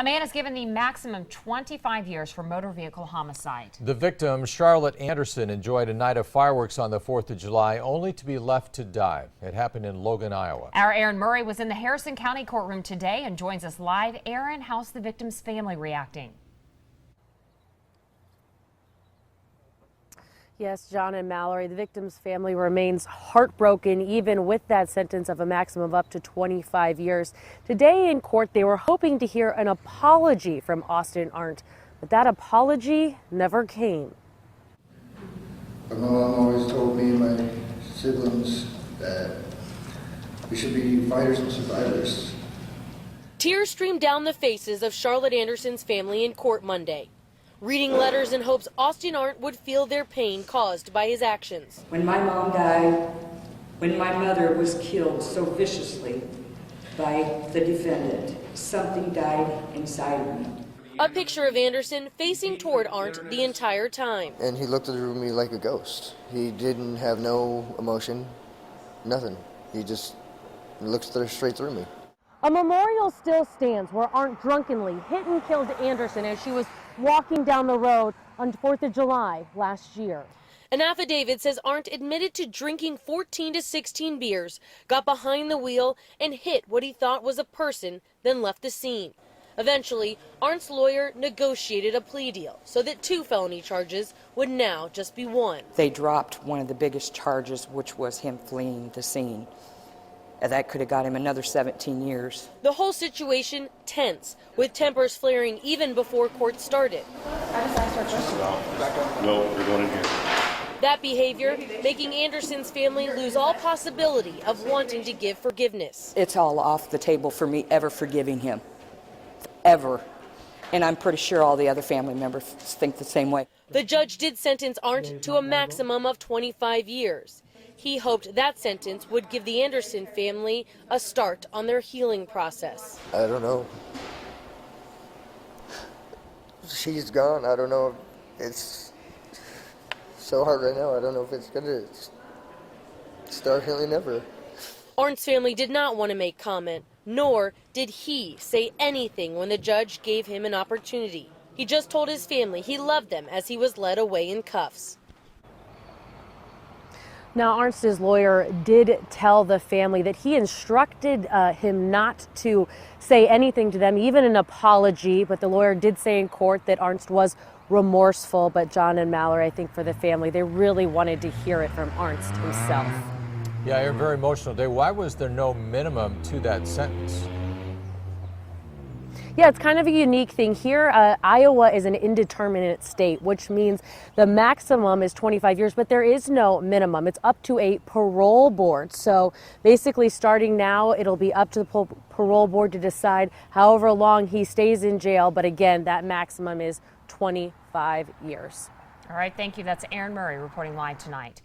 A man is given the maximum 25 years for motor vehicle homicide. The victim, Charlotte Anderson, enjoyed a night of fireworks on the 4th of July, only to be left to die. It happened in Logan, Iowa. Our Aaron Murray was in the Harrison County courtroom today and joins us live. Aaron, how's the victim's family reacting? Yes, John and Mallory, the victim's family remains heartbroken even with that sentence of a maximum of up to 25 years. Today in court, they were hoping to hear an apology from Austin Arndt, but that apology never came. My mom always told me and my siblings that we should be fighters and survivors. Tears streamed down the faces of Charlotte Anderson's family in court Monday, reading letters in hopes Austin Arndt would feel their pain caused by his actions. When my mom died, when my mother was killed so viciously by the defendant, something died inside of me. A picture of Anderson facing toward Arndt the entire time. And he looked through me like a ghost. He didn't have no emotion, nothing. He just looked straight through me. A memorial still stands where Arndt drunkenly hit and killed Anderson as she was walking down the road on 4th of July last year. An affidavit says Arndt admitted to drinking 14 to 16 beers, got behind the wheel, and hit what he thought was a person, then left the scene. Eventually, Arndt's lawyer negotiated a plea deal so that 2 felony charges would now just be 1. They dropped one of the biggest charges, which was him fleeing the scene. That could have got him another 17 years. The whole situation tense, with tempers flaring even before court started. No, you're going in here. That behavior making Anderson's family lose all possibility of wanting to give forgiveness. It's all off the table for me ever forgiving him. Ever. And I'm pretty sure all the other family members think the same way. The judge did sentence Arndt to a maximum of 25 years. He hoped that sentence would give the Anderson family a start on their healing process. I don't know. She's gone. I don't know. It's so hard right now. I don't know if it's going to start healing ever. Arndt's family did not want to make comment, nor did he say anything when the judge gave him an opportunity. He just told his family he loved them as he was led away in cuffs. Now, Arndt's lawyer did tell the family that he instructed him not to say anything to them, even an apology. But the lawyer did say in court that Arndt was remorseful. But John and Mallory, I think for the family, they really wanted to hear it from Arndt himself. Yeah, you're very emotional day. Why was there no minimum to that sentence? Yeah, it's kind of a unique thing here. Iowa is an indeterminate state, which means the maximum is 25 years, but there is no minimum. It's up to a parole board. So basically starting now, it'll be up to the parole board to decide however long he stays in jail. But again, that maximum is 25 years. All right, thank you. That's Aaron Murray reporting live tonight.